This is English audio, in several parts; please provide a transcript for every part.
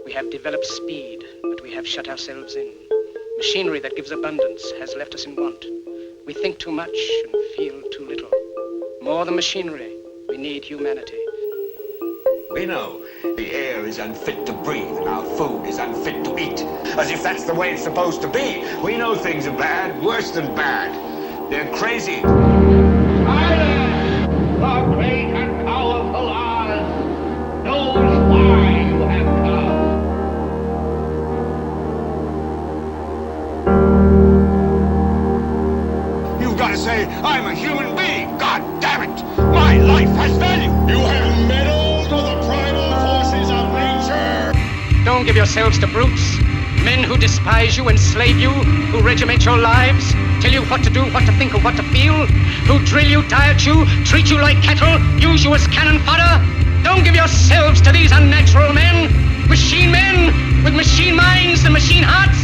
We have developed speed, but we have shut ourselves in. Machinery that gives abundance has left us in want. We think too much and feel too little. More than machinery, we need humanity. We know the air is unfit to breathe and our food is unfit to eat. As if that's the way it's supposed to be. We know things are bad, worse than bad. They're crazy. Silence! The great and powerful Oz knows why you have come. You've got to say, I'm a human being. God damn it. My life has value. You have meddled with the primal forces of nature. Don't give yourselves to brutes, men who despise you, enslave you, who regiment your lives, tell you what to do, what to think, or what to feel, who drill you, diet you, treat you like cattle, use you as cannon fodder. Don't give yourselves to these unnatural men with machine minds and machine hearts.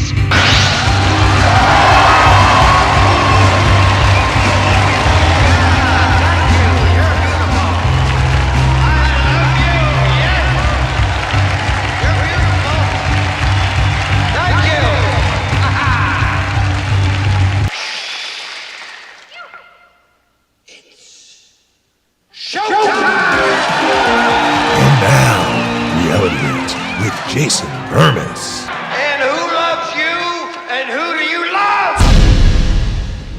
With Jason Bermas. And who loves you? And who do you love?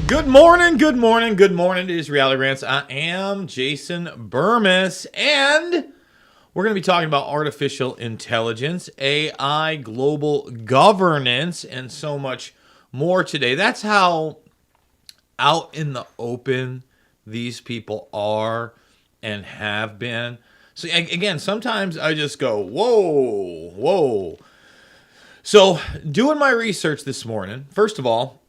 Good morning, good morning, good morning. It is Reality Rants. I am Jason Bermas, and we're going to be talking about artificial intelligence, AI, global governance, and so much more today. That's how out in the open these people are and have been. So again, sometimes I just go, whoa. So doing my research this morning, first of all,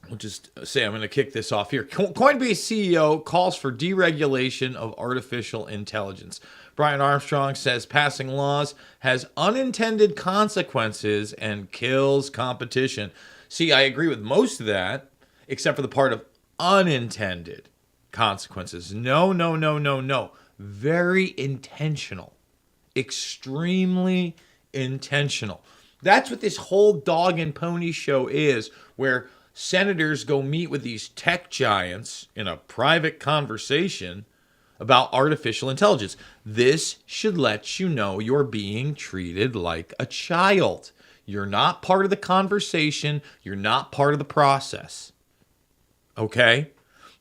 I'll just say I'm going to kick this off here. Coinbase CEO calls for deregulation of artificial intelligence. Brian Armstrong says passing laws has unintended consequences and kills competition. See, I agree with most of that, except for the part of unintended consequences. No. Very intentional. Extremely intentional. That's what this whole dog and pony show is, where senators go meet with these tech giants in a private conversation about artificial intelligence. This should let you know you're being treated like a child. You're not part of the conversation. You're not part of the process. Okay?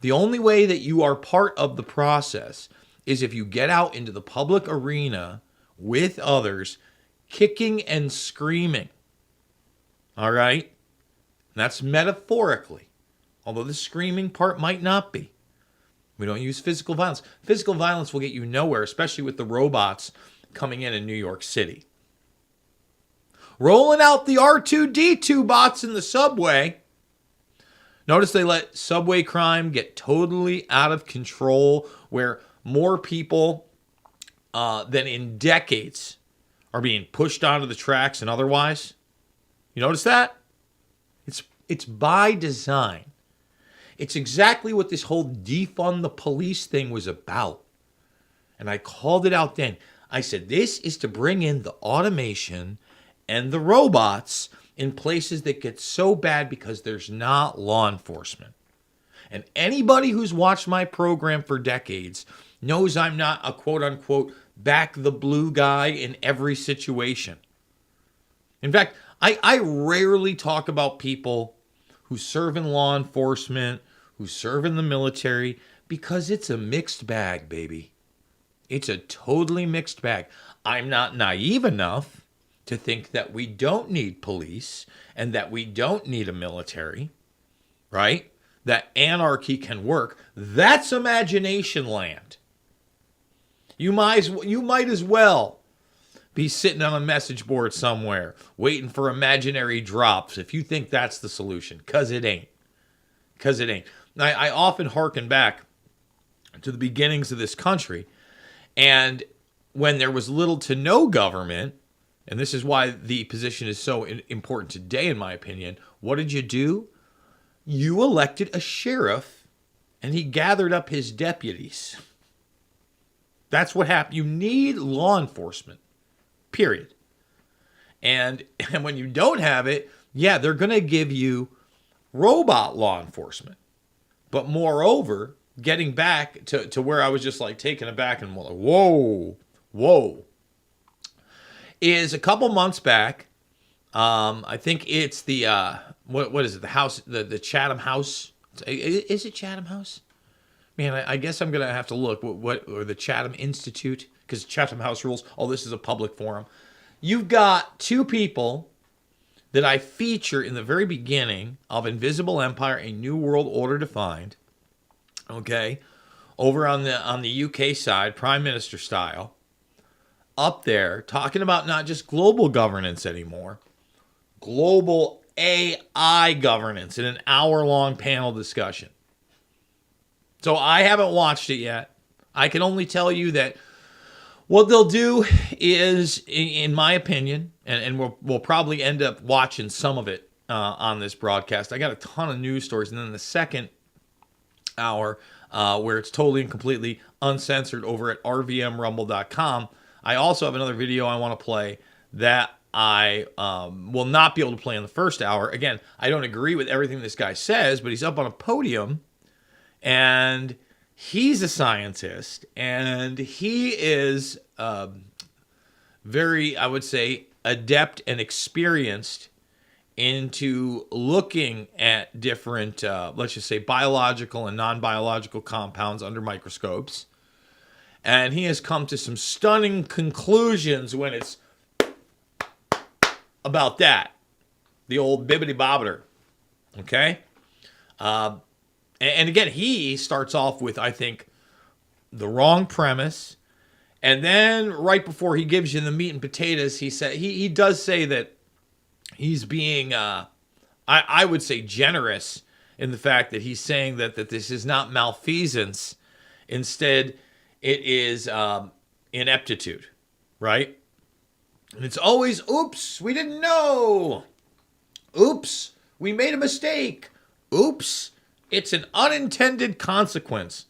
The only way that you are part of the process is if you get out into the public arena with others, kicking and screaming. All right? And that's metaphorically, although the screaming part might not be. We don't use physical violence. Physical violence will get you nowhere, especially with the robots coming in New York City. Rolling out the R2-D2 bots in the subway. Notice they let subway crime get totally out of control, where more people than in decades are being pushed onto the tracks and otherwise. You notice that? It's by design. It's exactly what this whole defund the police thing was about. And I called it out then. I said, this is to bring in the automation and the robots in places that get so bad because there's not law enforcement. And anybody who's watched my program for decades knows I'm not a quote-unquote back the blue guy in every situation. In fact, I rarely talk about people who serve in law enforcement, who serve in the military, because it's a mixed bag, baby. It's a totally mixed bag. I'm not naive enough to think that we don't need police and that we don't need a military, right? That anarchy can work. That's imagination land. You might as well be sitting on a message board somewhere waiting for imaginary drops if you think that's the solution, because it ain't. I often hearken back to the beginnings of this country, and when there was little to no government, and this is why the position is so important today, in my opinion, what did you do? You elected a sheriff, and he gathered up his deputies. That's what happened. You need law enforcement, period. And when you don't have it, yeah, they're going to give you robot law enforcement. But moreover, getting back to where I was just like taken aback and like, whoa, is a couple months back. I think it's the what is it? The house, the Chatham House. Is it Chatham House? Man, I guess I'm gonna have to look or the Chatham Institute, because Chatham House rules. Oh, this is a public forum. You've got two people that I feature in the very beginning of Invisible Empire: A New World Order Defined. Okay, over on the UK side, Prime Minister style, up there talking about not just global governance anymore, global AI governance in an hour-long panel discussion. So I haven't watched it yet. I can only tell you that what they'll do is, in my opinion, and we'll probably end up watching some of it on this broadcast. I got a ton of news stories, and then the second hour, where it's totally and completely uncensored over at rvmrumble.com. I also have another video I want to play that I will not be able to play in the first hour. Again, I don't agree with everything this guy says, but he's up on a podium, and he's a scientist, and he is very, I would say, adept and experienced into looking at different, let's just say, biological and non-biological compounds under microscopes. And he has come to some stunning conclusions when it's about that. The old bibbity-bobbiter. Okay? And again, he starts off with, I think, the wrong premise. And then right before he gives you the meat and potatoes, he does say that he's being, I would say, generous in the fact that he's saying that this is not malfeasance. Instead, it is ineptitude, right? And it's always, oops, we didn't know. Oops, we made a mistake. Oops, it's an unintended consequence.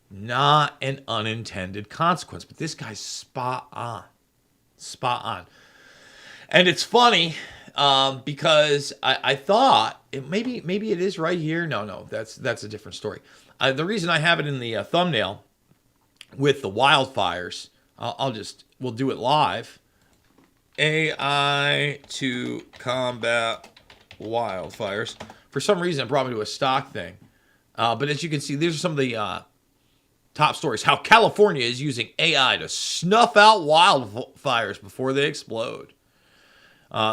Not an unintended consequence. But this guy's spot on. Spot on. And it's funny because I thought maybe it is right here. No, that's a different story. The reason I have it in the thumbnail with the wildfires, we'll do it live. AI to combat wildfires. For some reason, it brought me to a stock thing. But as you can see, these are some of the top stories. How California is using AI to snuff out wildfires before they explode.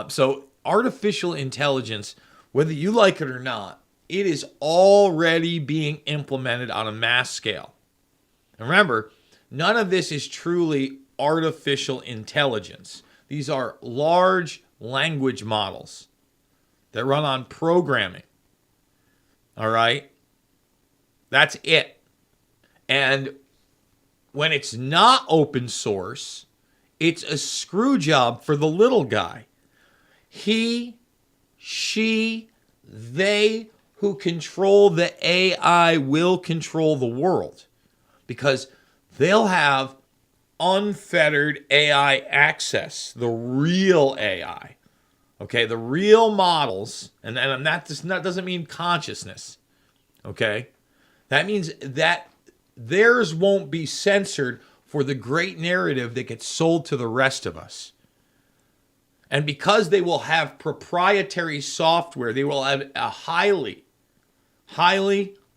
So artificial intelligence, whether you like it or not, it is already being implemented on a mass scale. And remember, none of this is truly artificial intelligence. These are large language models that run on programming. All right? That's it. And when it's not open source, it's a screw job for the little guy. He, she, they who control the AI will control the world because they'll have unfettered AI access, the real AI. Okay, the real models, and that doesn't mean consciousness. Okay, that means that theirs won't be censored for the great narrative that gets sold to the rest of us. And because they will have proprietary software, they will have a highly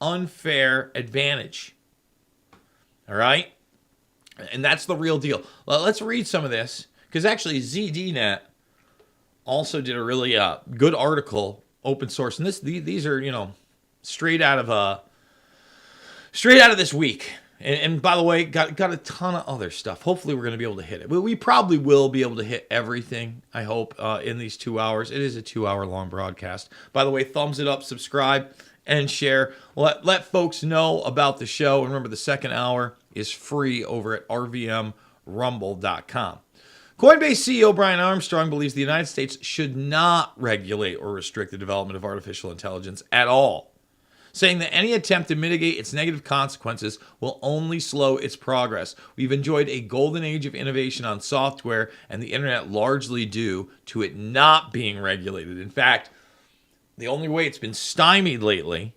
unfair advantage. All right? And that's the real deal. Well, let's read some of this, because actually ZDNet also did a really good article, open source. And these are, straight out of this week. And by the way, got a ton of other stuff. Hopefully we're going to be able to hit it. We probably will be able to hit everything, I hope, in these 2 hours. It is a 2-hour long broadcast. By the way, thumbs it up, subscribe, and share. Let folks know about the show. And remember, the second hour is free over at rvmrumble.com. Coinbase CEO Brian Armstrong believes the United States should not regulate or restrict the development of artificial intelligence at all. saying that any attempt to mitigate its negative consequences will only slow its progress. We've enjoyed a golden age of innovation on software and the internet largely due to it not being regulated. In fact, the only way it's been stymied lately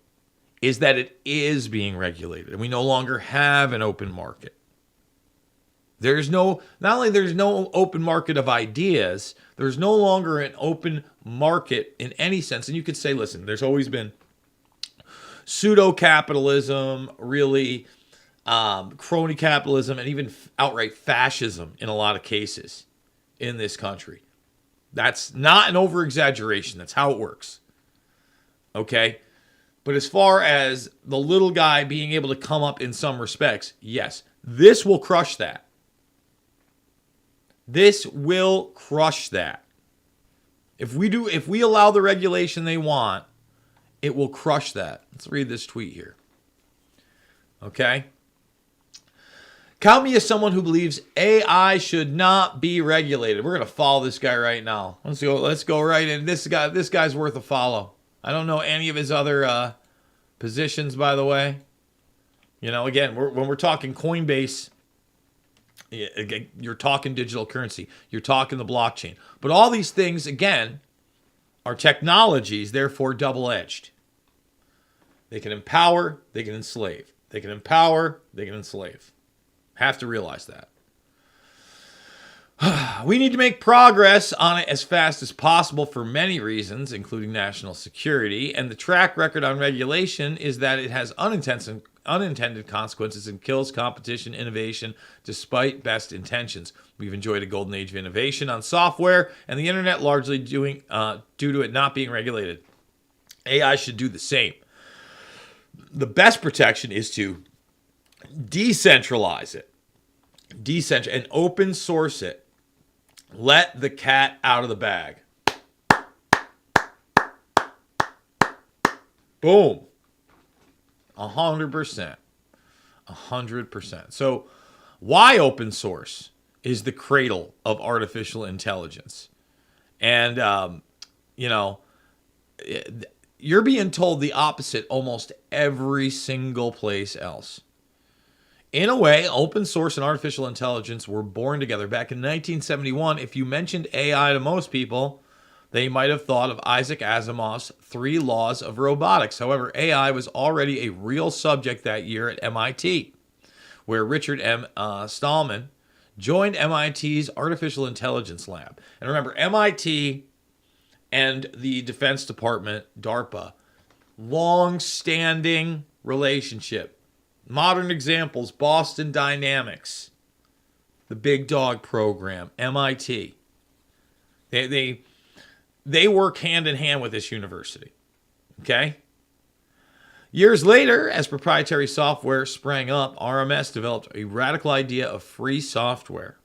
is that it is being regulated, and we no longer have an open market. Not only there's no open market of ideas, there's no longer an open market in any sense. And you could say, listen, there's always been pseudo-capitalism, really crony capitalism, and even outright fascism in a lot of cases in this country. That's not an over-exaggeration. That's how it works. Okay? But as far as the little guy being able to come up in some respects, yes, this will crush that. This will crush that. If we allow the regulation they want, it will crush that. Let's read this tweet here. Okay? Count me as someone who believes AI should not be regulated. We're going to follow this guy right now. Let's go right in. This guy's worth a follow. I don't know any of his other positions, by the way. You know, again, when we're talking Coinbase, you're talking digital currency. You're talking the blockchain. But all these things, again, are technologies, therefore double-edged. They can empower, they can enslave. They can empower, they can enslave. Have to realize that. We need to make progress on it as fast as possible for many reasons, including national security. And the track record on regulation is that it has unintended consequences and kills competition innovation despite best intentions. We've enjoyed a golden age of innovation on software and the internet largely due to it not being regulated. AI should do the same. The best protection is to decentralize it, and open source it. Let the cat out of the bag. Boom. 100%. 100%. So why open source is the cradle of artificial intelligence? And, you're being told the opposite almost every single place else. In a way, open source and artificial intelligence were born together. Back in 1971, if you mentioned AI to most people, they might have thought of Isaac Asimov's 3 Laws of Robotics. However, AI was already a real subject that year at MIT, where Richard M. Stallman joined MIT's Artificial Intelligence Lab. And remember, MIT and the Defense Department, DARPA, long-standing relationship. Modern examples, Boston Dynamics, the Big Dog program, MIT. They work hand in hand with this university. Okay? Years later, as proprietary software sprang up, RMS developed a radical idea of free software.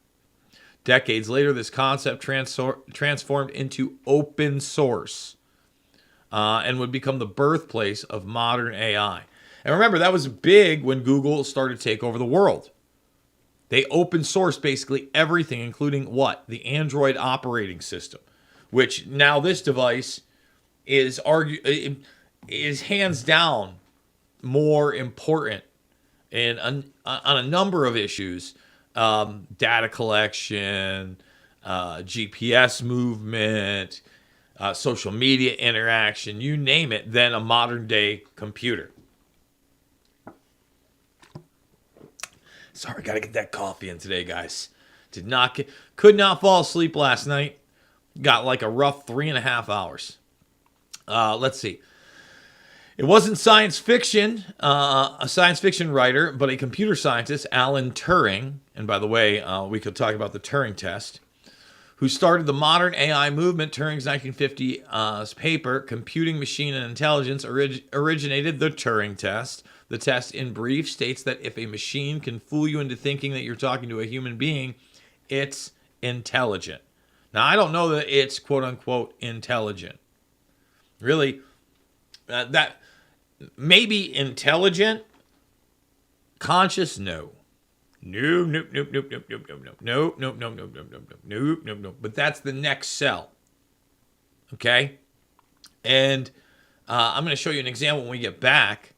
Decades later, this concept transformed into open source and would become the birthplace of modern AI. And remember, that was big when Google started to take over the world. They open sourced basically everything, including what? The Android operating system, which now this device is hands down more important on a number of issues. Data collection, GPS movement, social media interaction, you name it, than a modern day computer. Sorry, gotta get that coffee in today, guys. Could not fall asleep last night. Got like a rough 3.5 hours. Let's see. It wasn't science fiction, a science fiction writer, but a computer scientist, Alan Turing, and by the way, we could talk about the Turing test, who started the modern AI movement. Turing's 1950 paper, Computing, Machine, and Intelligence, originated the Turing test. The test, in brief, states that if a machine can fool you into thinking that you're talking to a human being, it's intelligent. Now, I don't know that it's quote-unquote intelligent. Really, that maybe intelligent, conscious, no. No. But that's the next cell. Okay? And I'm going to show you an example when we get back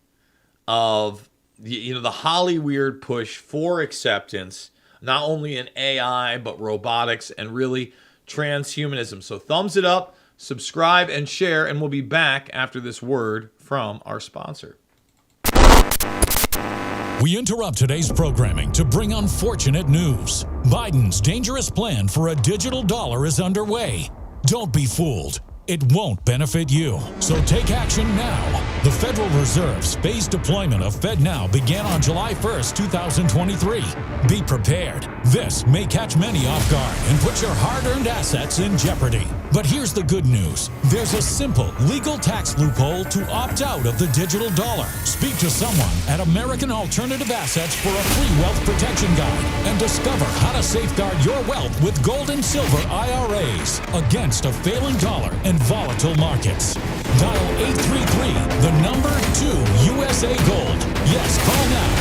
of the Hollywood push for acceptance, not only in AI, but robotics and really transhumanism. So thumbs it up, subscribe, and share, and we'll be back after this word from our sponsor. We interrupt today's programming to bring unfortunate news. Biden's dangerous plan for a digital dollar is underway. Don't be fooled. It won't benefit you. So take action now. The Federal Reserve's phased deployment of FedNow began on July 1st, 2023. Be prepared. This may catch many off guard and put your hard-earned assets in jeopardy. But here's the good news. There's a simple legal tax loophole to opt out of the digital dollar. Speak to someone at American Alternative Assets for a free wealth protection guide and discover how to safeguard your wealth with gold and silver IRAs against a failing dollar and volatile markets. Dial 833, the number 2 USA Gold. Yes, call now,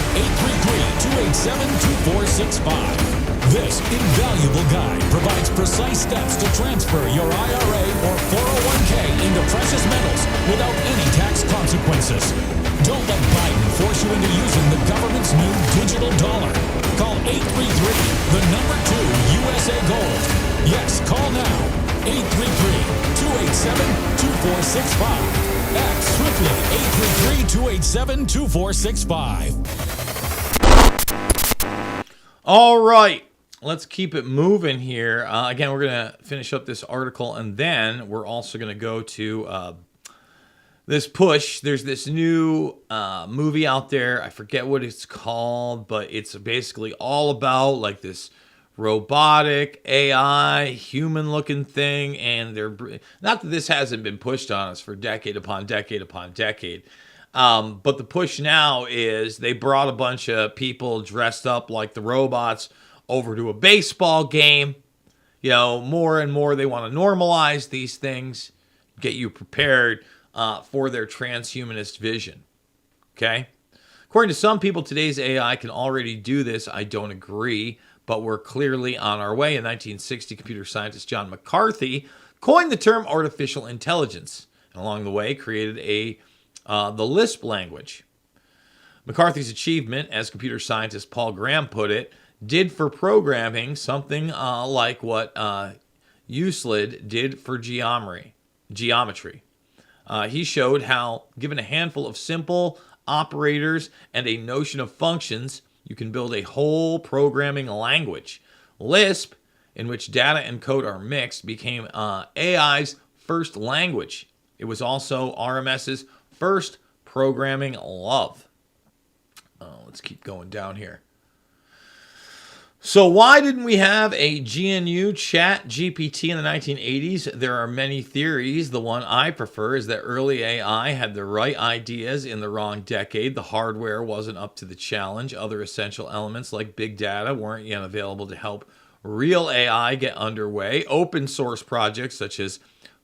833-287-2465. This invaluable guide provides precise steps to transfer your IRA or 401k into precious metals without any tax consequences. Don't let Biden force you into using the government's new digital dollar. Call 833, the number 2 USA Gold. Yes, call now. 833-287-2465. Act swiftly. 833-287-2465. All right, let's keep it moving here. Again, we're going to finish up this article, and then we're also going to go to this push. There's this new movie out there. I forget what it's called, but it's basically all about like this robotic AI human looking thing, and they're not that this hasn't been pushed on us for decade upon decade upon decade, but the push now is they brought a bunch of people dressed up like the robots over to a baseball game. More and more they want to normalize these things, get you prepared for their transhumanist vision. Okay, according to some people, today's AI can already do this. I don't agree, but we're clearly on our way. In 1960, computer scientist John McCarthy coined the term artificial intelligence, and along the way created the Lisp language. McCarthy's achievement, as computer scientist Paul Graham put it, did for programming something like what Euclid did for geometry. He showed how, given a handful of simple operators and a notion of functions, you can build a whole programming language. Lisp, in which data and code are mixed, became AI's first language. It was also RMS's first programming love. Let's keep going down here. So why didn't we have a GNU chat GPT in the 1980s? There are many theories. The one I prefer is that early AI had the right ideas in the wrong decade. The hardware wasn't up to the challenge. Other essential elements like big data weren't yet available to help real AI get underway. Open source projects such as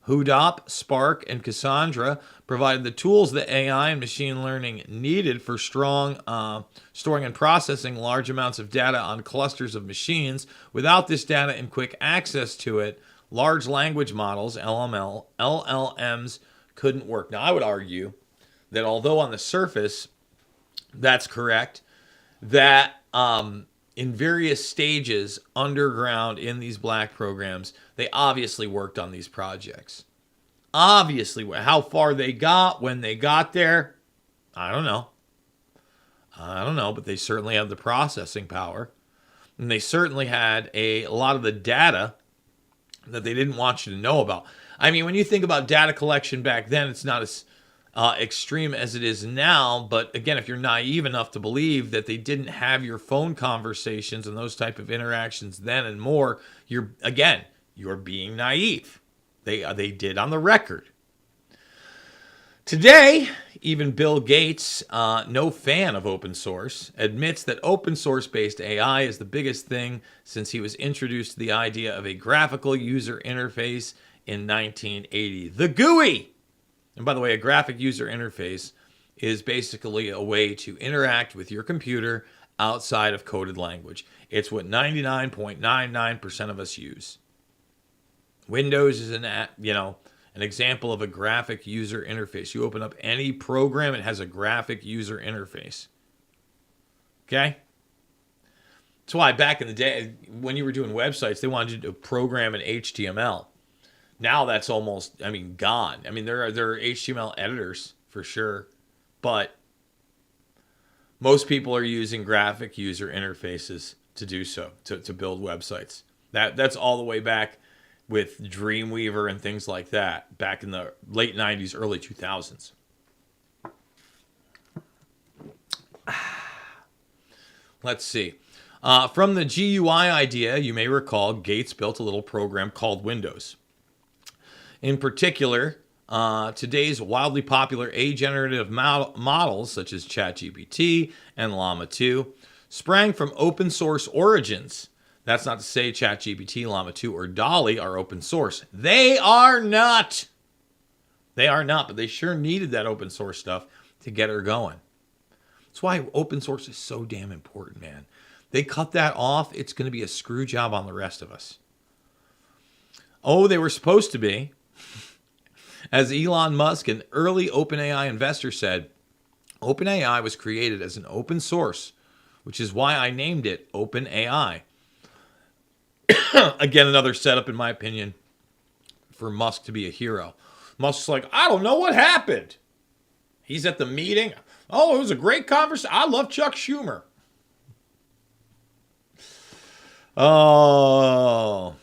Hudop, Spark, and Cassandra provided the tools that AI and machine learning needed for storing and processing large amounts of data on clusters of machines. Without this data and quick access to it, large language models, LLMs, couldn't work. Now, I would argue that although on the surface that's correct, that in various stages underground in these black programs, they obviously worked on these projects. Obviously, how far they got when they got there, I don't know, but they certainly had the processing power. And they certainly had a lot of the data that they didn't want you to know about. I mean, when you think about data collection back then, it's not as extreme as it is now. But again, if you're naive enough to believe that they didn't have your phone conversations and those type of interactions then and more, you're being naive. They did on the record. Today, even Bill Gates, no fan of open source, admits that open source-based AI is the biggest thing since he was introduced to the idea of a graphical user interface in 1980. The GUI! And by the way, a graphic user interface is basically a way to interact with your computer outside of coded language. It's what 99.99% of us use. Windows is an An example of a graphic user interface. You open up any program, it has a graphic user interface. Okay? That's why back in the day, when you were doing websites, they wanted you to program in HTML. Now that's almost, gone. There are HTML editors for sure, but most people are using graphic user interfaces to do so, to build websites. That's all the way back with Dreamweaver and things like that, back in the late 90s, early 2000s. Let's see. From the GUI idea, you may recall Gates built a little program called Windows. In particular, today's wildly popular generative models, such as ChatGPT and Llama 2, sprang from open source origins. That's not to say ChatGPT, Llama 2, or DALL-E are open source. They are not. They are not, but they sure needed that open source stuff to get her going. That's why open source is so damn important, man. They cut that off, it's going to be a screw job on the rest of us. Oh, they were supposed to be. As Elon Musk, an early OpenAI investor, said, OpenAI was created as an open source, which is why I named it OpenAI. Again, another setup, in my opinion, for Musk to be a hero. Musk's like, I don't know what happened. He's at the meeting. Oh, it was a great conversation. I love Chuck Schumer. Oh,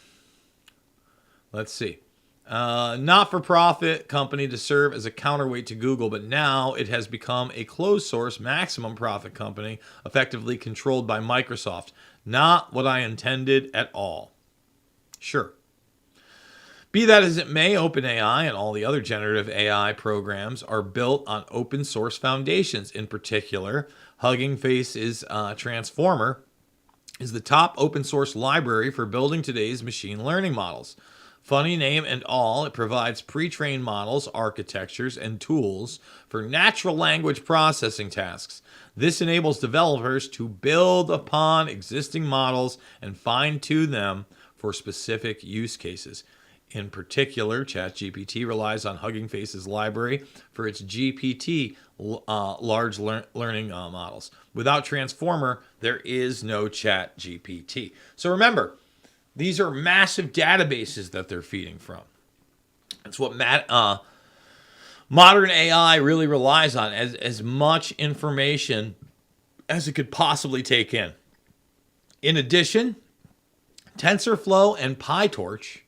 let's see. Not-for-profit company to serve as a counterweight to Google, but now it has become a closed-source maximum profit company, effectively controlled by Microsoft. Not what I intended at all. Sure. Be that as it may, OpenAI and all the other generative AI programs are built on open source foundations. In particular, Hugging Face's Transformer is the top open source library for building today's machine learning models. Funny name and all, it provides pre-trained models, architectures, and tools for natural language processing tasks. This enables developers to build upon existing models and fine-tune them for specific use cases. In particular, ChatGPT relies on Hugging Face's library for its GPT large learning models. Without Transformer, there is no ChatGPT. So remember, these are massive databases that they're feeding from. That's what modern AI really relies on, as much information as it could possibly take in. In addition, TensorFlow and PyTorch,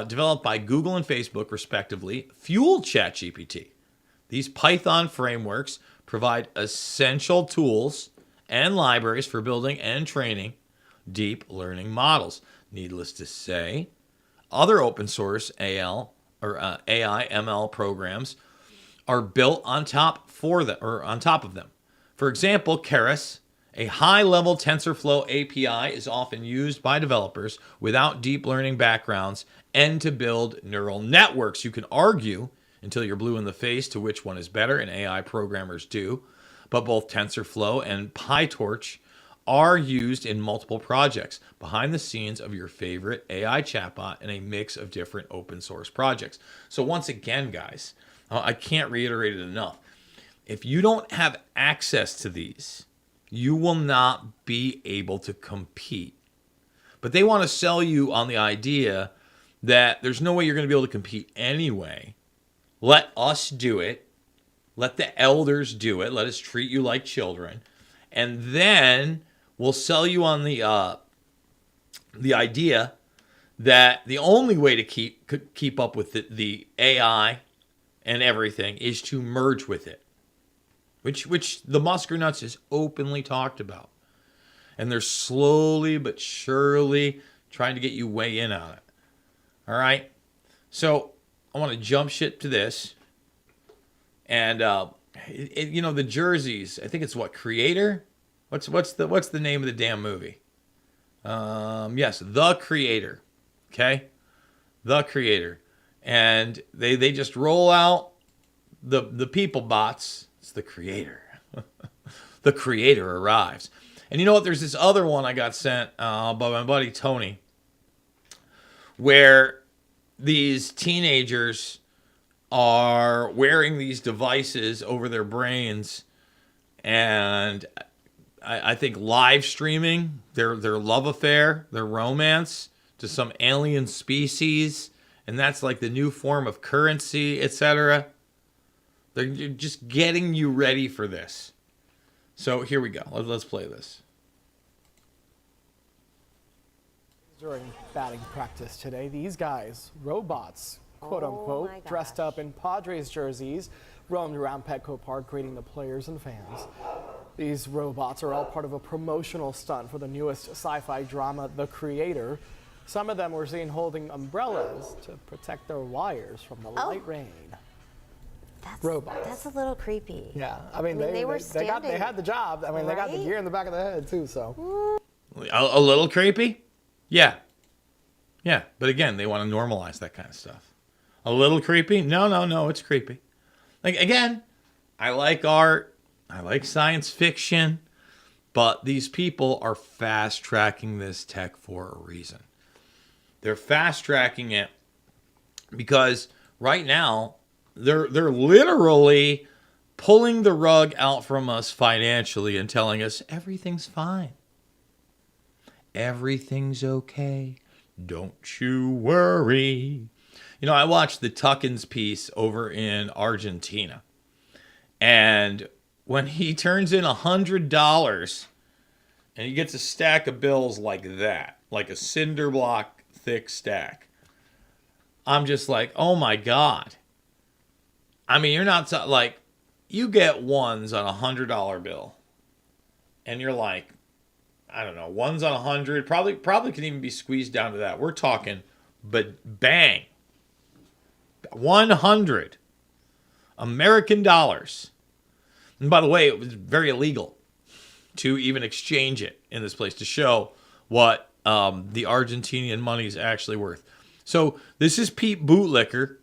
developed by Google and Facebook, respectively, fuel ChatGPT. These Python frameworks provide essential tools and libraries for building and training deep learning models. Needless to say, other open source AI ML programs are built on top of them. For example, Keras, a high-level TensorFlow API, is often used by developers without deep learning backgrounds and to build neural networks. You can argue until you're blue in the face to which one is better, and AI programmers do, but both TensorFlow and PyTorch are used in multiple projects behind the scenes of your favorite AI chatbot in a mix of different open source projects. So once again, guys, I can't reiterate it enough. If you don't have access to these, you will not be able to compete. But they want to sell you on the idea that there's no way you're going to be able to compete anyway. Let us do it. Let the elders do it. Let us treat you like children. And then we'll sell you on the idea that the only way to keep up with the AI and everything is to merge with it, which the Muskernuts has openly talked about. And they're slowly but surely trying to get you way in on it. All right? So I want to jump shit to this. And, the jerseys, I think it's Creator? What's the name of the damn movie? Yes, The Creator. Okay? The Creator. And they just roll out the people bots. It's The Creator. The Creator arrives. And you know what? There's this other one I got sent by my buddy Tony, where these teenagers are wearing these devices over their brains, and I think live streaming their love affair, their romance to some alien species, and that's like the new form of currency, etc. They're just getting you ready for this. So here we go. Let's play this. During batting practice today, these guys, robots, quote unquote, dressed up in Padres jerseys, roamed around Petco Park greeting the players and fans. These robots are all part of a promotional stunt for the newest sci-fi drama, The Creator. Some of them were seen holding umbrellas to protect their wires from the light rain. Robots. That's a little creepy. Yeah, I mean they had the job. I mean, they got the gear in the back of the head too, so. A little creepy? Yeah. Yeah, but again, they want to normalize that kind of stuff. A little creepy? No, it's creepy. Like, again, I like art, I like science fiction, but these people are fast-tracking this tech for a reason. They're fast-tracking it because right now, they're literally pulling the rug out from us financially and telling us everything's fine. Everything's okay. Don't you worry. You know, I watched the Tuckins piece over in Argentina. And when he turns in $100 and he gets a stack of bills like that, like a cinder block thick stack, I'm just like, oh my God. I mean, you're not like, you get ones on $100 bill and you're like, I don't know, ones on 100, probably can even be squeezed down to that. We're talking, but bang, 100 American dollars. And by the way, it was very illegal to even exchange it in this place to show what the Argentinian money is actually worth. So this is Pete Bootlicker,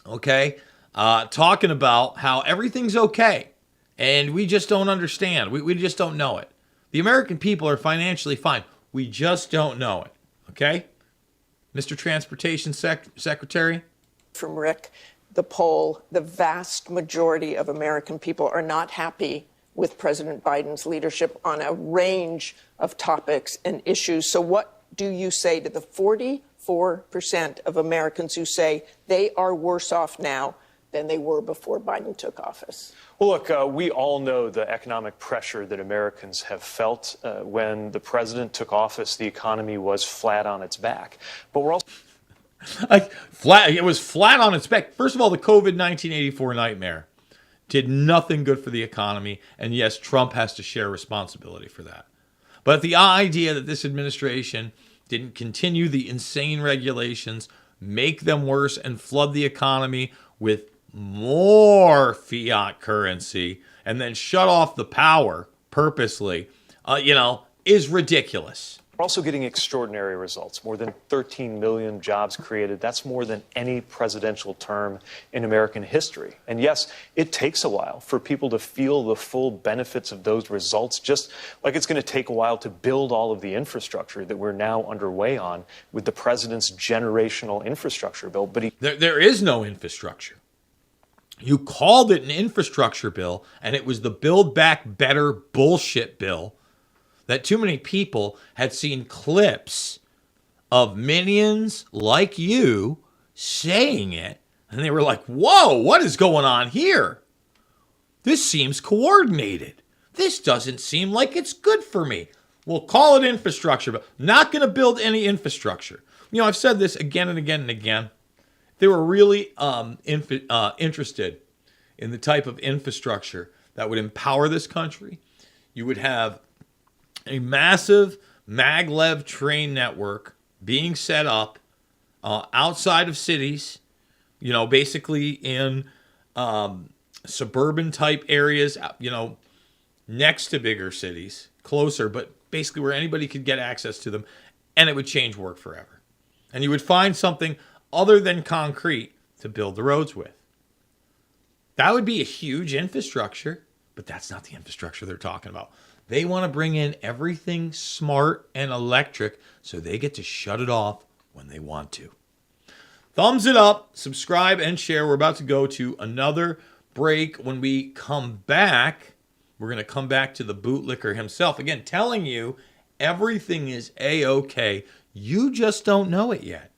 okay, talking about how everything's okay, and we just don't understand. We just don't know it. The American people are financially fine. We just don't know it. Okay? Mr. Transportation Secretary? From Rick, the poll, the vast majority of American people are not happy with President Biden's leadership on a range of topics and issues. So what do you say to the 44% of Americans who say they are worse off now than they were before Biden took office? Well, look, we all know the economic pressure that Americans have felt when the president took office. The economy was flat on its back. But we're also... It was flat on its back. First of all, the COVID 1984 nightmare did nothing good for the economy. And yes, Trump has to share responsibility for that. But the idea that this administration didn't continue the insane regulations, make them worse, and flood the economy with more fiat currency and then shut off the power purposely, is ridiculous. We're also getting extraordinary results. More than 13 million jobs created. That's more than any presidential term in American history. And yes, it takes a while for people to feel the full benefits of those results, just like it's going to take a while to build all of the infrastructure that we're now underway on with the president's generational infrastructure bill. But there is no infrastructure. You called it an infrastructure bill, and it was the Build Back Better bullshit bill that too many people had seen clips of minions like you saying it, and they were like, whoa, what is going on here? This seems coordinated. This doesn't seem like it's good for me. We'll call it infrastructure, but not going to build any infrastructure. You know, I've said this again and again and again. They were really interested in the type of infrastructure that would empower this country. You would have a massive maglev train network being set up outside of cities, basically in suburban type areas, next to bigger cities, closer, but basically where anybody could get access to them, and it would change work forever. And you would find something other than concrete to build the roads with. That would be a huge infrastructure, but that's not the infrastructure they're talking about. They want to bring in everything smart and electric so they get to shut it off when they want to. thumbs it up, subscribe, and share. We're about to go to another break. When we come back, we're going to come back to the bootlicker himself. Again, telling you everything is A-OK. You just don't know it yet.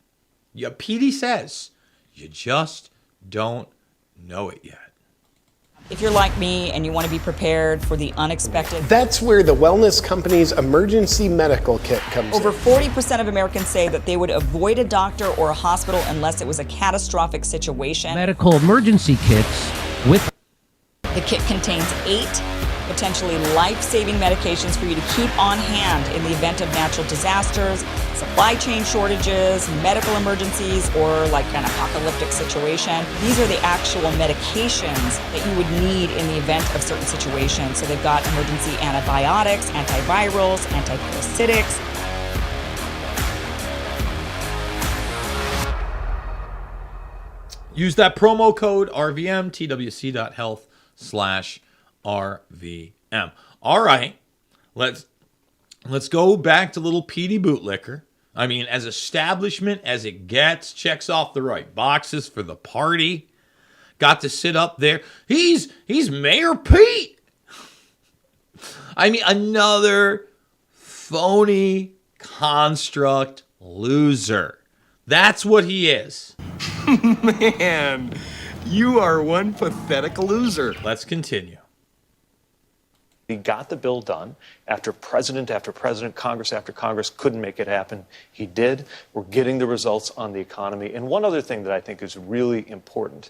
Yeah, Petey says you just don't know it yet. If you're like me and you want to be prepared for the unexpected, that's where the wellness company's emergency medical kit comes over in. 40% of Americans say that they would avoid a doctor or a hospital unless it was a catastrophic situation. Medical emergency kits with... The kit contains 8 potentially life-saving medications for you to keep on hand in the event of natural disasters, supply chain shortages, medical emergencies, or like an apocalyptic situation. These are the actual medications that you would need in the event of certain situations. So they've got emergency antibiotics, antivirals, antiparasitics. Use that promo code RVM, twc.health/RVM. All right, let's go back to little Petey Bootlicker. I mean, as establishment as it gets, checks off the right boxes for the party. Got to sit up there. He's Mayor Pete. I mean, another phony construct loser. That's what he is. Man, you are one pathetic loser. Let's continue. He got the bill done after president, Congress after Congress couldn't make it happen. He did. We're getting the results on the economy. And one other thing that I think is really important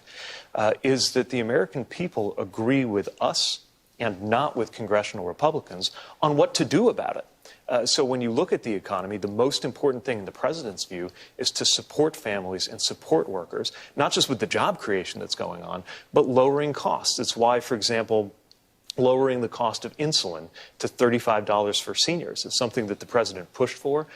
is that the American people agree with us and not with congressional Republicans on what to do about it. So when you look at the economy, the most important thing in the president's view is to support families and support workers, not just with the job creation that's going on, but lowering costs. It's why, for example, lowering the cost of insulin to $35 for seniors is something that the president pushed for,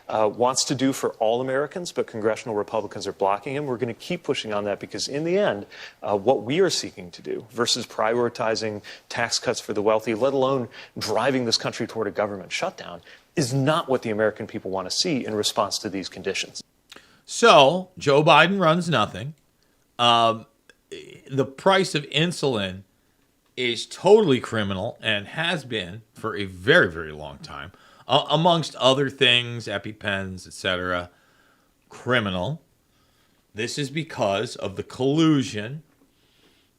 wants to do for all Americans, but congressional Republicans are blocking him. We're going to keep pushing on that because in the end, what we are seeking to do versus prioritizing tax cuts for the wealthy, let alone driving this country toward a government shutdown, is not what the American people want to see in response to these conditions. So Joe Biden runs nothing. The price of insulin is totally criminal and has been for a very, very long time. Amongst other things, EpiPens, etc. Criminal. This is because of the collusion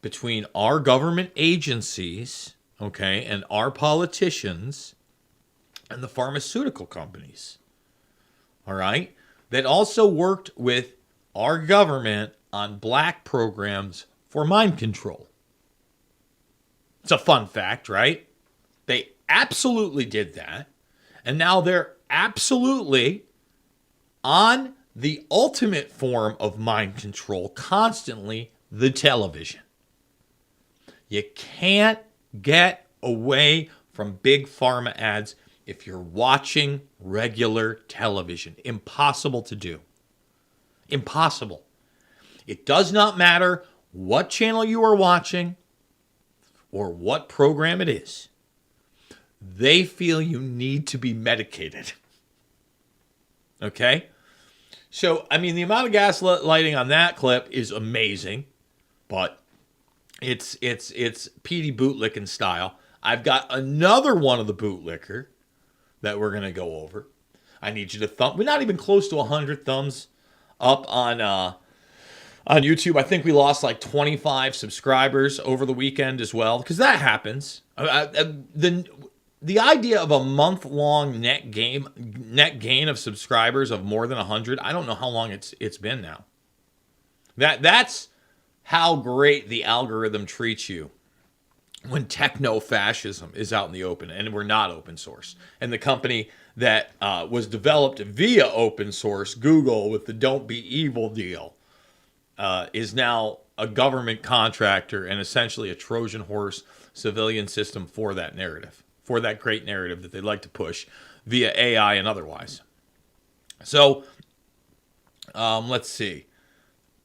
between our government agencies, okay, and our politicians and the pharmaceutical companies. All right? That also worked with our government on black programs for mind control. It's a fun fact, right? They absolutely did that. And now they're absolutely on the ultimate form of mind control, constantly, the television. You can't get away from big pharma ads if you're watching regular television. Impossible to do. Impossible. It does not matter what channel you are watching or what program it is. They feel you need to be medicated. Okay? So, I mean, the amount of gaslighting on that clip is amazing, but it's Petey bootlicking style. I've got another one of the bootlicker that we're going to go over. I need you to thumb. We're not even close to 100 thumbs up on YouTube. I think we lost like 25 subscribers over the weekend as well, because that happens. The idea of a month-long net gain of subscribers of more than 100, I don't know how long it's been now. That's how great the algorithm treats you when techno-fascism is out in the open, and we're not open source. And the company that was developed via open source, Google, with the Don't Be Evil deal, is now a government contractor and essentially a Trojan horse civilian system for that narrative, for that great narrative that they like to push via AI and otherwise. So, let's see.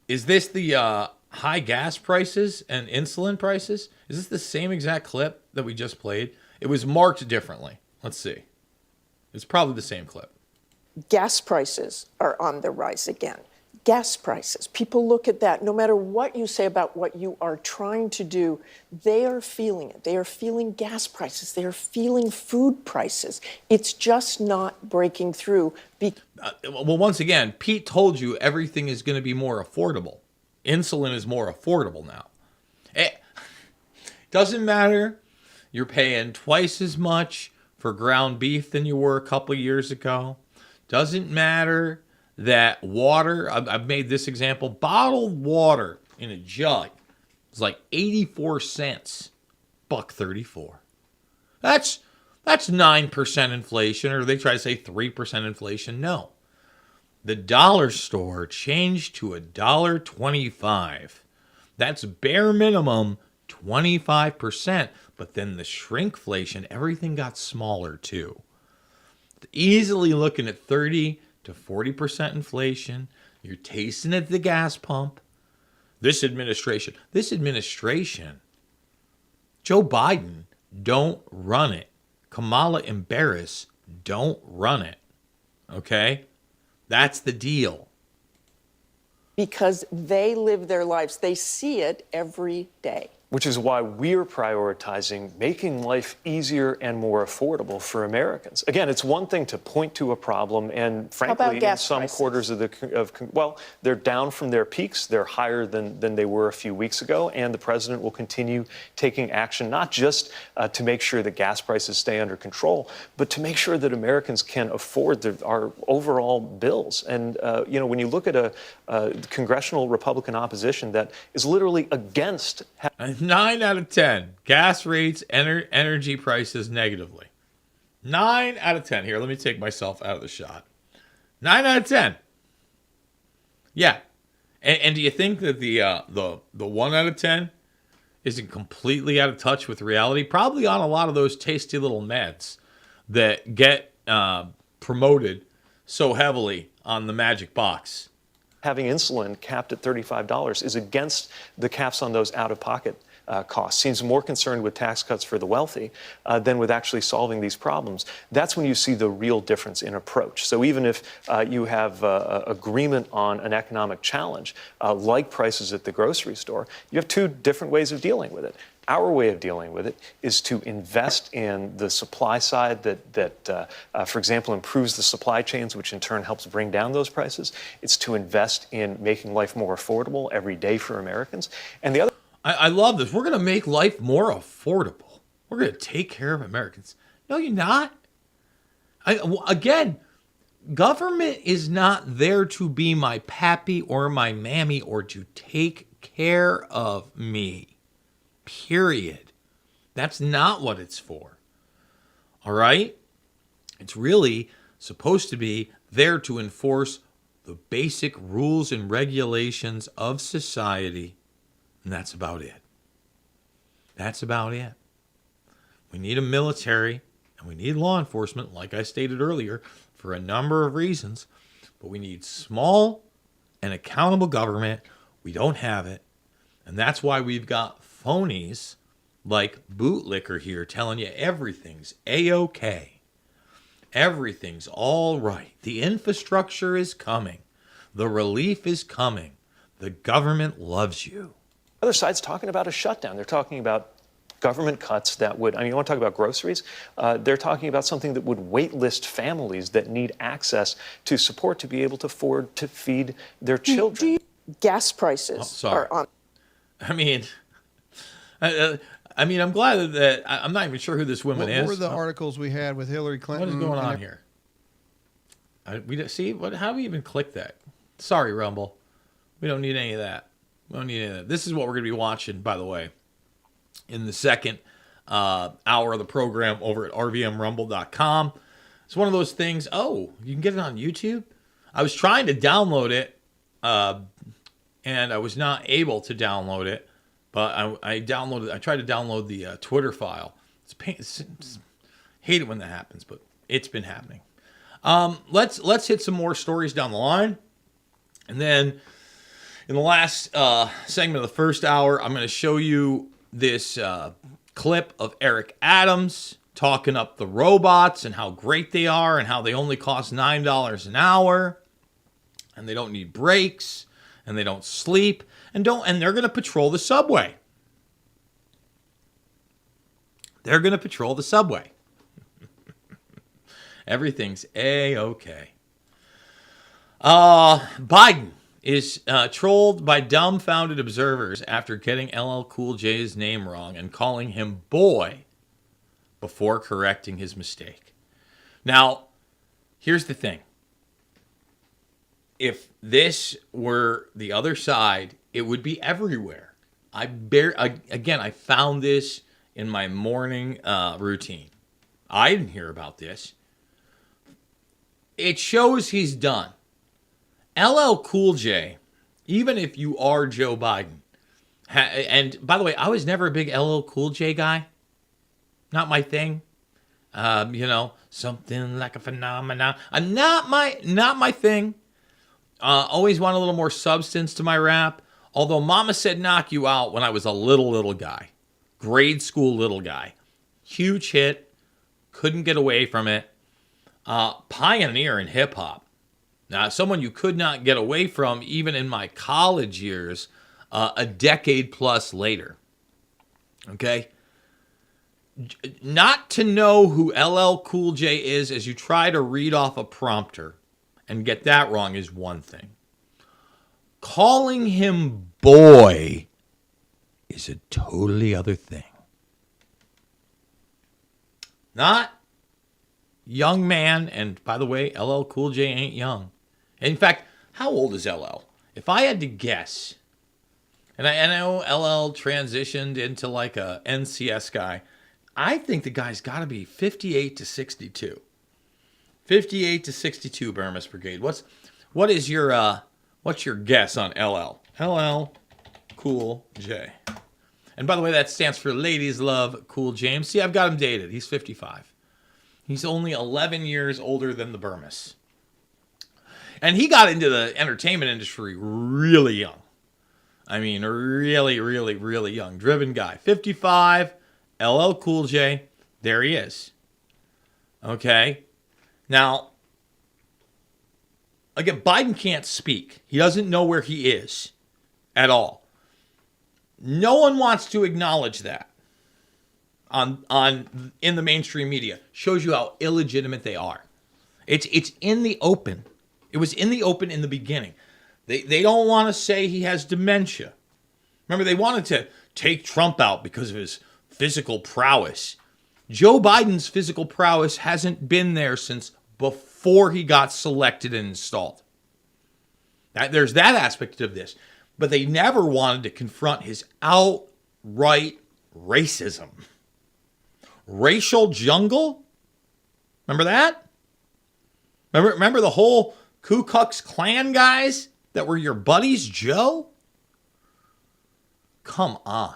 Is this the high gas prices and insulin prices? Is this the same exact clip that we just played? It was marked differently. Let's see. It's probably the same clip. Gas prices are on the rise again. gas prices. People look at that. No matter what you say about what you are trying to do, they are feeling it. They are feeling gas prices. They are feeling food prices. It's just not breaking through. Well, once again, Pete told you everything is going to be more affordable. Insulin is more affordable now. It doesn't matter. You're paying twice as much for ground beef than you were a couple years ago. Doesn't matter that water, I've made this example, bottled water in a jug is like 84 cents, $1.34. That's 9% inflation, or they try to say 3% inflation. No. The dollar store changed to $1.25. That's bare minimum 25%, but then the shrinkflation, everything got smaller too. Easily looking at 30 to 40% inflation. You're tasting at the gas pump. This administration, Joe Biden, don't run it. Kamala and Bermas don't run it. Okay? That's the deal. Because they live their lives. They see it every day. Which is why we're prioritizing making life easier and more affordable for Americans. Again, it's one thing to point to a problem, and frankly, in some quarters well, they're down from their peaks. They're higher than they were a few weeks ago, and the president will continue taking action, not just to make sure that gas prices stay under control, but to make sure that Americans can afford our overall bills. And when you look at a congressional Republican opposition that is literally against 9 out of 10. Gas rates, energy prices negatively. 9 out of 10. Here, let me take myself out of the shot. 9 out of 10. Yeah. And do you think that the 1 out of 10 isn't completely out of touch with reality? Probably on a lot of those tasty little meds that get promoted so heavily on the magic box. Having insulin capped at $35 is against the caps on those out-of-pocket costs. Seems more concerned with tax cuts for the wealthy than with actually solving these problems. That's when you see the real difference in approach. So even if you have agreement on an economic challenge, like prices at the grocery store, you have two different ways of dealing with it. Our way of dealing with it is to invest in the supply side that for example, improves the supply chains, which in turn helps bring down those prices. It's to invest in making life more affordable every day for Americans. And the other I love this. We're going to make life more affordable. We're going to take care of Americans. No, you're not. Again, government is not there to be my pappy or my mammy or to take care of me. Period. That's not what it's for. All right? It's really supposed to be there to enforce the basic rules and regulations of society. And that's about it. That's about it. We need a military and we need law enforcement, like I stated earlier, for a number of reasons. But we need small and accountable government. We don't have it. And that's why we've got phonies like Bootlicker here telling you everything's A-OK. Everything's all right. The infrastructure is coming. The relief is coming. The government loves you. The other side's talking about a shutdown. They're talking about government cuts that would, you want to talk about groceries? They're talking about something that would waitlist families that need access to support to be able to afford to feed their children. Gas prices are on. I'm glad that I'm not even sure who this woman is. What were the articles we had with Hillary Clinton? What is going on here? How do we even click that? Sorry, Rumble. We don't need any of that. This is what we're going to be watching, by the way, in the second hour of the program over at rvmrumble.com. It's one of those things. Oh, you can get it on YouTube? I was trying to download it, and I was not able to download it, but I tried to download the Twitter file. Hate it when that happens, but it's been happening. Let's hit some more stories down the line, and then in the last segment of the first hour, I'm going to show you this clip of Eric Adams talking up the robots and how great they are and how they only cost $9 an hour. and they don't need breaks, and they don't sleep, and they're going to patrol the subway. They're going to patrol the subway. Everything's A-okay. Biden is trolled by dumbfounded observers after getting LL Cool J's name wrong and calling him boy before correcting his mistake. Now, here's the thing. If this were the other side, it would be everywhere. I found this in my morning routine. I didn't hear about this. It shows he's done. LL Cool J, even if you are Joe Biden, and by the way, I was never a big LL Cool J guy. Not my thing. Something like a phenomenon. Not my thing. Always want a little more substance to my rap. Although Mama Said Knock You Out when I was a little guy. Grade school little guy. Huge hit. Couldn't get away from it. Pioneer in hip hop. Now, someone you could not get away from even in my college years, a decade plus later. Okay? Not to know who LL Cool J is as you try to read off a prompter and get that wrong is one thing. Calling him boy is a totally other thing. Not young man, and by the way, LL Cool J ain't young. In fact, how old is LL? If I had to guess, and I know LL transitioned into like a NCS guy, I think the guy's got to be 58 to 62. 58 to 62, Bermas Brigade. What's your guess on LL? LL Cool J. And by the way, that stands for Ladies Love Cool James. See, I've got him dated. He's 55. He's only 11 years older than the Bermas. And he got into the entertainment industry really young. I mean, really, really, really young. Driven guy. 55, LL Cool J. There he is. Okay. Now, again, Biden can't speak. He doesn't know where he is at all. No one wants to acknowledge that in the mainstream media. Shows you how illegitimate they are. It's in the open. It was in the open in the beginning. They don't want to say he has dementia. Remember, they wanted to take Trump out because of his physical prowess. Joe Biden's physical prowess hasn't been there since before he got selected and installed. There's that aspect of this. But they never wanted to confront his outright racism. Racial jungle? Remember that? Remember the whole Ku Klux Klan guys that were your buddies, Joe? Come on.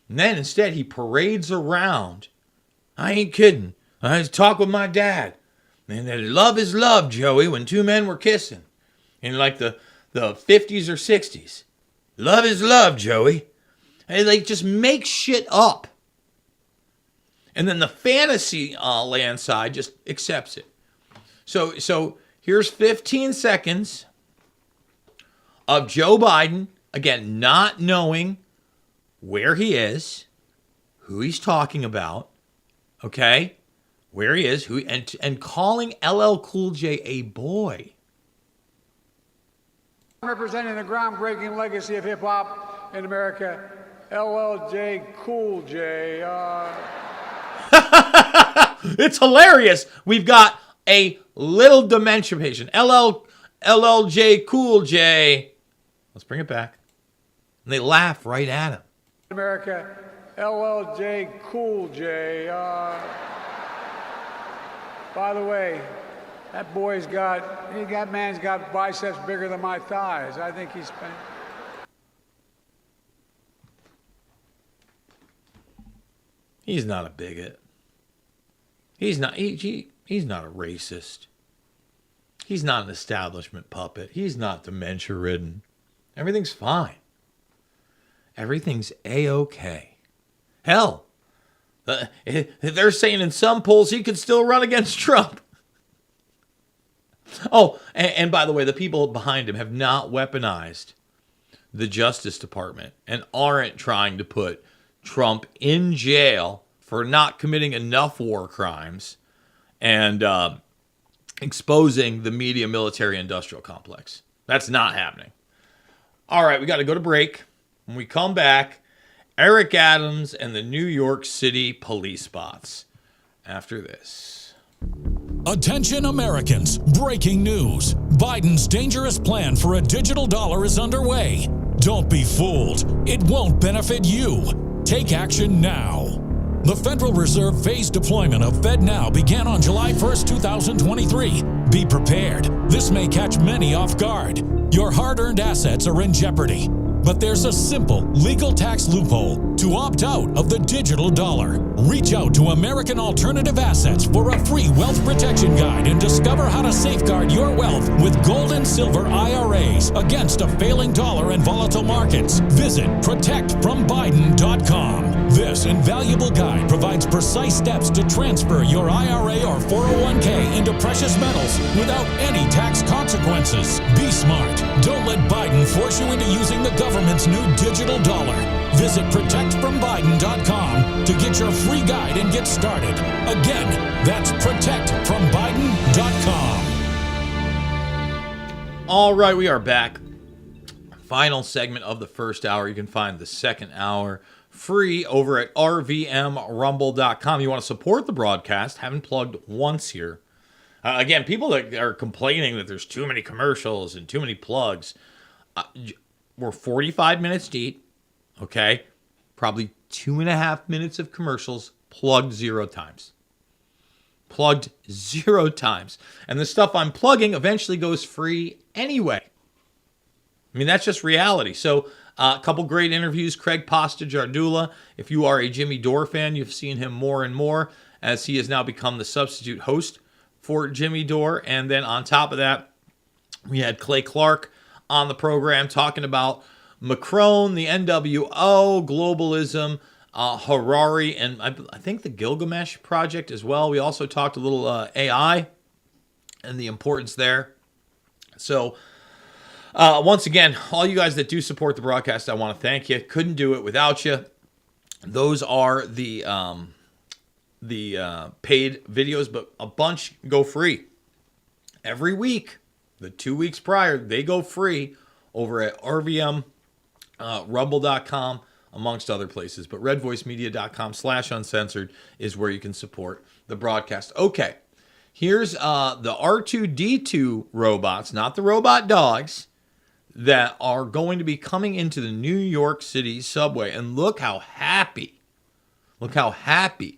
And then instead he parades around. I ain't kidding. I was talking with my dad. And that love is love, Joey, when two men were kissing. In like the 50s or 60s. Love is love, Joey. And they just make shit up. And then the fantasy land side just accepts it. So here's 15 seconds of Joe Biden, again, not knowing where he is, who he's talking about, okay? Where he is, and calling LL Cool J a boy. Representing the groundbreaking legacy of hip-hop in America, LL Cool J. It's hilarious. We've got a little dementia patient. LLJ Cool J. Let's bring it back. And they laugh right at him. America, LL Cool J. By the way, that man's got biceps bigger than my thighs. I think he's spent. He's not a bigot. He's not a racist. He's not an establishment puppet. He's not dementia ridden. Everything's fine. Everything's A-okay. Hell, they're saying in some polls he could still run against Trump. Oh, and by the way, the people behind him have not weaponized the Justice Department and aren't trying to put Trump in jail for not committing enough war crimes and exposing the media military industrial complex. That's not happening. All right, we got to go to break. When we come back, Eric Adams and the New York City police bots. After this. Attention Americans, breaking news. Biden's dangerous plan for a digital dollar is underway. Don't be fooled. It won't benefit you. Take action now. The Federal Reserve phased deployment of FedNow began on July 1st, 2023. Be prepared. This may catch many off guard. Your hard-earned assets are in jeopardy. But there's a simple legal tax loophole to opt out of the digital dollar. Reach out to American Alternative Assets for a free wealth protection guide and discover how to safeguard your wealth with gold and silver IRAs against a failing dollar and volatile markets. Visit protectfrombiden.com. This invaluable guide provides precise steps to transfer your IRA or 401k into precious metals without any tax consequences. Be smart. Don't let Biden force you into using the government's new digital dollar. Visit protectfrombiden.com to get your free guide and get started. Again, that's protectfrombiden.com. All right, we are back. Final segment of the first hour. You can find the second hour free over at rvmrumble.com. You want to support the broadcast? Haven't plugged once here. Again, people that are complaining that there's too many commercials and too many plugs. We're 45 minutes deep, okay? Probably 2.5 minutes of commercials, plugged 0 times. Plugged 0 times. And the stuff I'm plugging eventually goes free anyway. I mean, that's just reality. So, a couple great interviews. Craig Pasta-Jardula. If you are a Jimmy Dore fan, you've seen him more and more as he has now become the substitute host for Jimmy Dore. And then on top of that, we had Clay Clark on the program talking about Macron, the NWO, globalism, Harari, and I think the Gilgamesh Project as well. We also talked a little AI and the importance there. So, once again, all you guys that do support the broadcast, I want to thank you. Couldn't do it without you. Those are the paid videos, but a bunch go free every week. The 2 weeks prior, they go free over at RVM Rumble.com, amongst other places. But redvoicemedia.com/uncensored is where you can support the broadcast. Okay, here's the R2-D2 robots, not the robot dogs, that are going to be coming into the New York City subway. And look how happy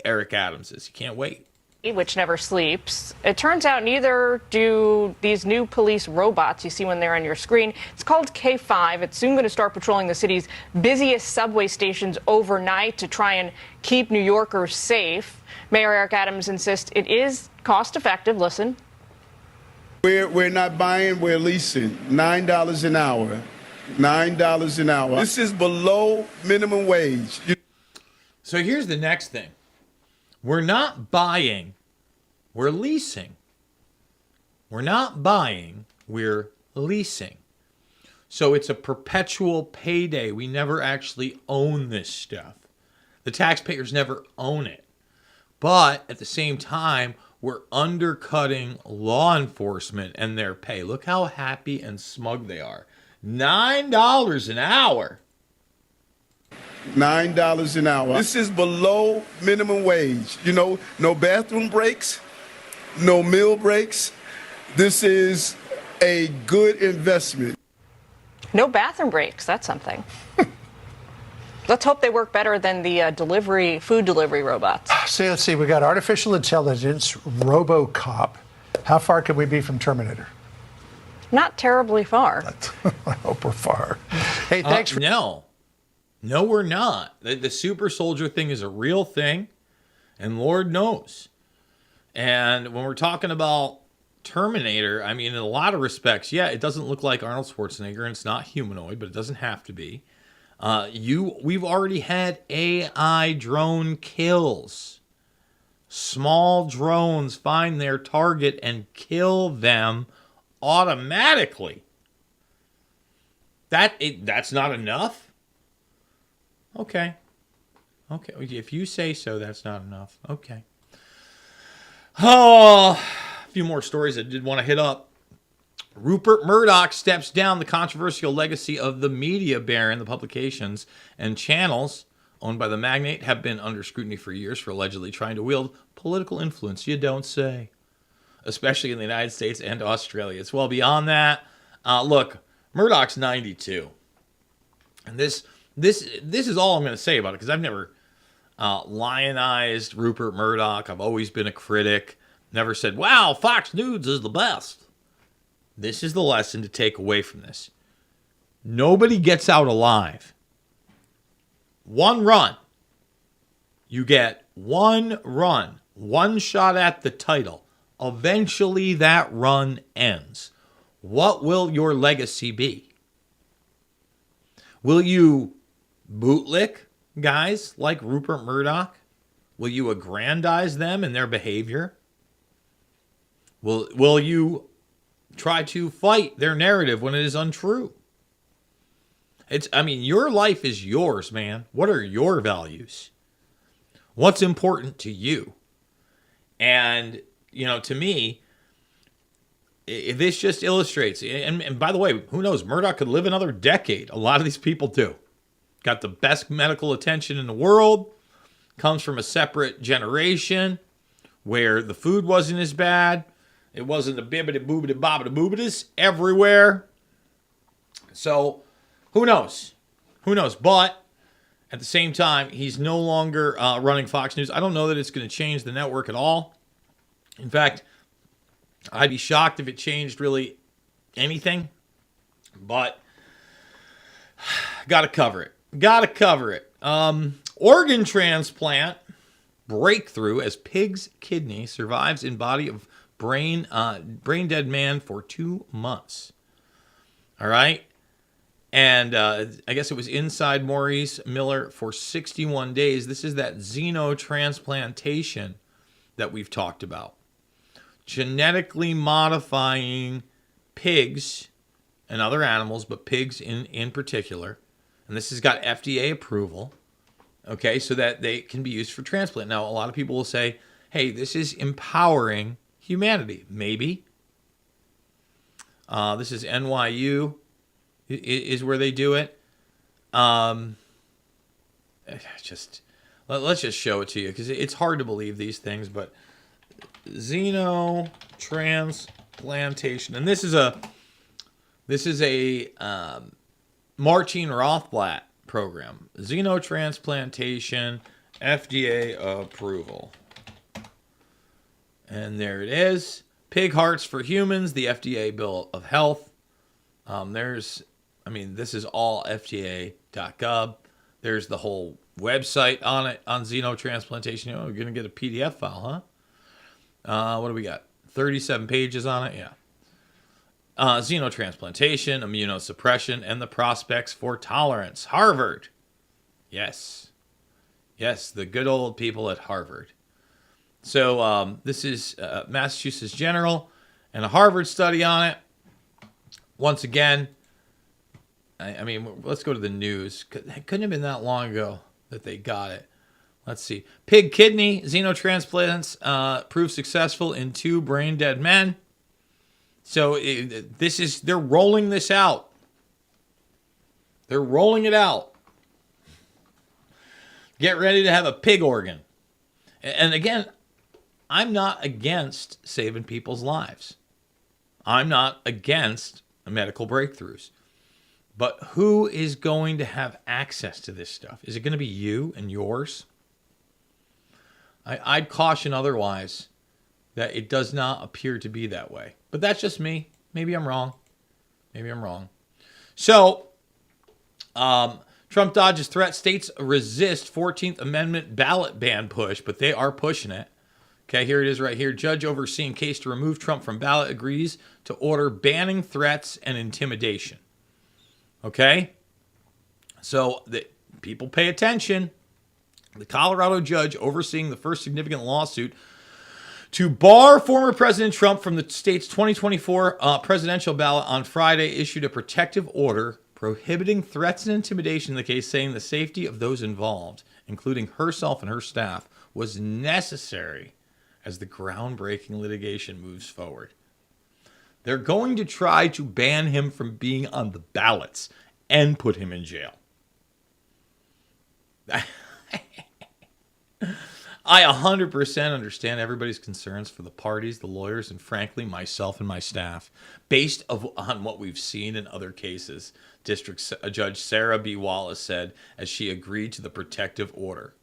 Eric Adams is. He can't wait. Which never sleeps. It turns out neither do these new police robots you see when they're on your screen. It's called K5. It's soon going to start patrolling the city's busiest subway stations overnight to try and keep New Yorkers safe. Mayor Eric Adams insists it is cost effective. Listen. We're not buying, we're leasing. $9 an hour. $9 an hour. This is below minimum wage. So here's the next thing. We're not buying, we're leasing. We're not buying, we're leasing. So it's a perpetual payday. We never actually own this stuff. The taxpayers never own it. But at the same time, we're undercutting law enforcement and their pay. Look how happy and smug they are. $9 an hour. $9 an hour. This is below minimum wage. You know, no bathroom breaks, no meal breaks. This is a good investment. No bathroom breaks. That's something. Let's hope they work better than the food delivery robots. So let's see. We got artificial intelligence, RoboCop. How far can we be from Terminator? Not terribly far. I hope we're far. Hey, thanks for... No, we're not. The super soldier thing is a real thing, and Lord knows. And when we're talking about Terminator, I mean, in a lot of respects, yeah, it doesn't look like Arnold Schwarzenegger, and it's not humanoid, but it doesn't have to be. We've already had AI drone kills. Small drones find their target and kill them automatically. That's not enough? Okay. Okay, if you say so, that's not enough. Okay. Oh, a few more stories I did want to hit up. Rupert Murdoch steps down. The controversial legacy of the media baron. The publications and channels owned by the magnate have been under scrutiny for years for allegedly trying to wield political influence. You don't say. Especially in the United States and Australia. It's well beyond that. Look, Murdoch's 92. And this is all I'm going to say about it, because I've never lionized Rupert Murdoch. I've always been a critic. Never said, wow, Fox News is the best. This is the lesson to take away from this. Nobody gets out alive. One run. You get one run. One shot at the title. Eventually that run ends. What will your legacy be? Will you bootlick guys like Rupert Murdoch? Will you aggrandize them in their behavior? Will you try to fight their narrative when it is untrue? Your life is yours, man. What are your values? What's important to you? And, to me, this just illustrates, and by the way, who knows? Murdoch could live another decade. A lot of these people do. Got the best medical attention in the world. Comes from a separate generation where the food wasn't as bad. It wasn't a bibbidi boobidi bobbidi boobidis everywhere. So, who knows? Who knows? But at the same time, he's no longer running Fox News. I don't know that it's going to change the network at all. In fact, I'd be shocked if it changed really anything. But got to cover it. Organ transplant breakthrough as pig's kidney survives in body of brain dead man for 2 months. All right. And I guess it was inside Maurice Miller for 61 days. This is that xenotransplantation that we've talked about. Genetically modifying pigs and other animals, but pigs in particular. And this has got FDA approval, okay, so that they can be used for transplant. Now, a lot of people will say, hey, this is empowering humanity. Maybe. This is NYU is where they do it. Let's just show it to you, because it's hard to believe these things, but xenotransplantation. And this is a Martine Rothblatt program. Xenotransplantation, FDA approval. And there it is. Pig hearts for humans, the FDA Bill of Health. This is all FDA.gov. There's the whole website on it, on xenotransplantation. We're going to get a PDF file, huh? What do we got? 37 pages on it? Yeah. Xenotransplantation, immunosuppression, and the prospects for tolerance. Harvard. Yes. Yes, the good old people at Harvard. So this is Massachusetts General and a Harvard study on it. Once again, let's go to the news. It couldn't have been that long ago that they got it. Let's see. Pig kidney xenotransplants proved successful in 2 brain dead men. So they're rolling this out. They're rolling it out. Get ready to have a pig organ. And again, I'm not against saving people's lives. I'm not against medical breakthroughs. But who is going to have access to this stuff? Is it going to be you and yours? I'd caution otherwise, that it does not appear to be that way. But that's just me. Maybe I'm wrong. So, Trump dodges threat. States resist 14th Amendment ballot ban push, but they are pushing it. Okay, here it is right here. Judge overseeing case to remove Trump from ballot agrees to order banning threats and intimidation. Okay? So, people pay attention. The Colorado judge overseeing the first significant lawsuit to bar former President Trump from the state's 2024 presidential ballot on Friday, issued a protective order prohibiting threats and intimidation in the case, saying the safety of those involved, including herself and her staff, was necessary as the groundbreaking litigation moves forward. They're going to try to ban him from being on the ballots and put him in jail. I 100% understand everybody's concerns for the parties, the lawyers, and frankly, myself and my staff, based on what we've seen in other cases. District Judge Sarah B. Wallace said as she agreed to the protective order.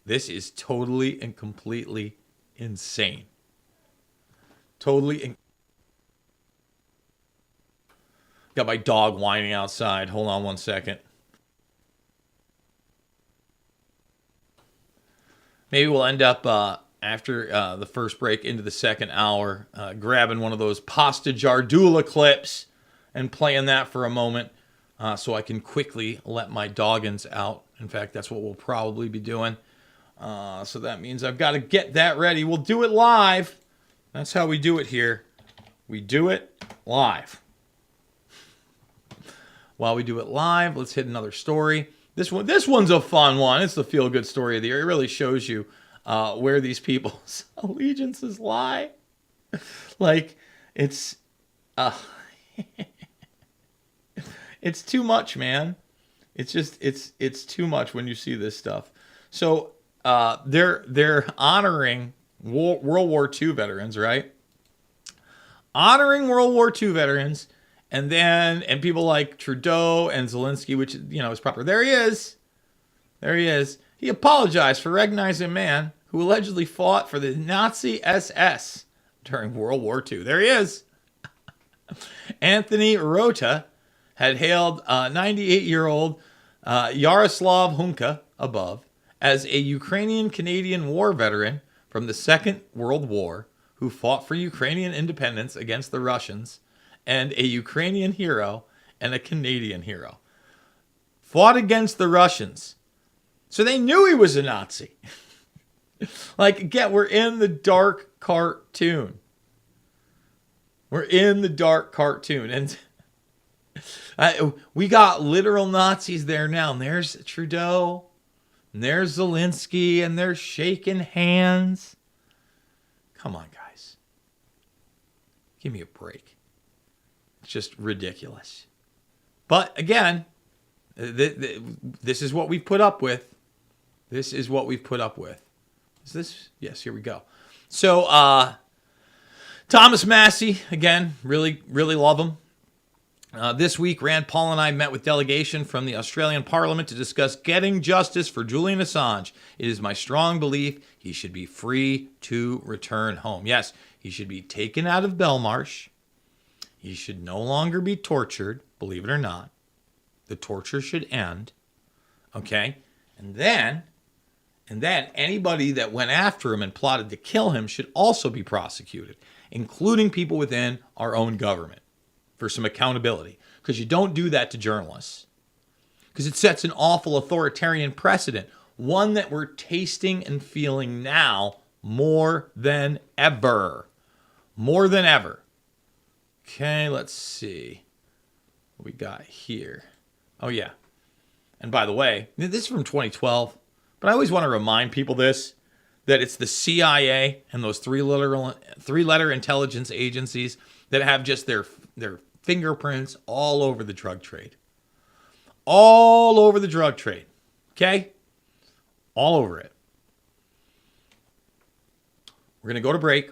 This is totally and completely insane. Got my dog whining outside. Hold on one second. Maybe we'll end up, after the first break into the second hour, grabbing one of those Pasta Jardula clips and playing that for a moment so I can quickly let my doggins out. In fact, that's what we'll probably be doing. So that means I've got to get that ready. We'll do it live. That's how we do it here. We do it live. While we do it live, let's hit another story. This one's a fun one. It's the feel-good story of the year. It really shows you where these people's allegiances lie. Like, it's it's too much, man. It's too much when you see this stuff. So they're honoring World War II veterans, right? Honoring World War II veterans. And people like Trudeau and Zelensky, which, is proper. There he is. He apologized for recognizing a man who allegedly fought for the Nazi SS during World War II. There he is. Anthony Rota had hailed 98-year-old Yaroslav Hunka above as a Ukrainian-Canadian war veteran from the Second World War who fought for Ukrainian independence against the Russians, and a Ukrainian hero and a Canadian hero. Fought against the Russians. So they knew he was a Nazi. We're in the dark cartoon. And we got literal Nazis there now. And there's Trudeau. And there's Zelensky. And they're shaking hands. Come on, guys. Give me a break. It's just ridiculous. But again, this is what we've put up with. Is this? Yes, here we go. So, Thomas Massey, again, really, really love him. This week, Rand Paul and I met with delegation from the Australian Parliament to discuss getting justice for Julian Assange. It is my strong belief he should be free to return home. Yes, he should be taken out of Belmarsh. He should no longer be tortured, believe it or not. The torture should end. Okay? And then anybody that went after him and plotted to kill him should also be prosecuted, including people within our own government, for some accountability. Because you don't do that to journalists. Because it sets an awful authoritarian precedent, one that we're tasting and feeling now more than ever. More than ever. Okay, let's see what we got here. Oh, yeah. And by the way, this is from 2012, but I always want to remind people that it's the CIA and those three-letter intelligence agencies that have just their fingerprints all over the drug trade. All over the drug trade. Okay? All over it. We're going to go to break.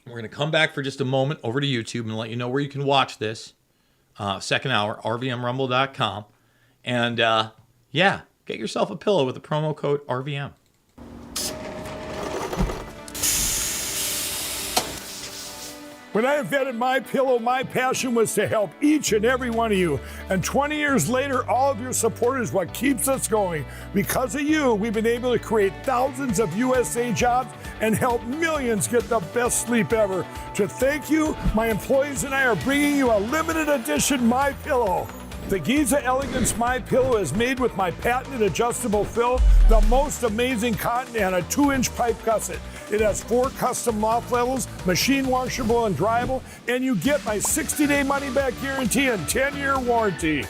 We're going to come back for just a moment over to YouTube and let you know where you can watch this. Second hour, rvmrumble.com. And, get yourself a pillow with the promo code RVM. When I invented MyPillow, my passion was to help each and every one of you. And 20 years later, all of your support is what keeps us going. Because of you, we've been able to create thousands of USA jobs and help millions get the best sleep ever. To thank you, my employees and I are bringing you a limited edition MyPillow. The Giza Elegance MyPillow is made with my patented adjustable fill, the most amazing cotton, and a 2-inch pipe gusset. It has 4 custom loft levels, machine washable and dryable, and you get my 60-day money-back guarantee and 10-year warranty.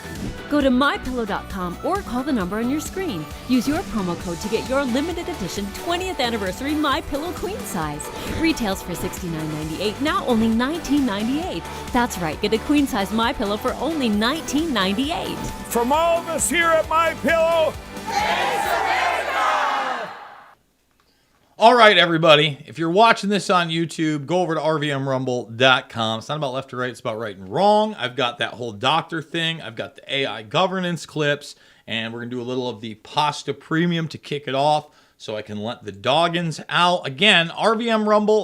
Go to mypillow.com or call the number on your screen. Use your promo code to get your limited edition 20th anniversary MyPillow queen size. Retails for $69.98, now only $19.98. That's right, get a queen size MyPillow for only $19.98. From all of us here at MyPillow, All right, everybody. If you're watching this on YouTube, go over to rvmrumble.com. It's not about left or right. It's about right and wrong. I've got that whole doctor thing. I've got the AI governance clips. And we're going to do a little of the pasta premium to kick it off so I can let the doggins out. Again, RVM Rumble.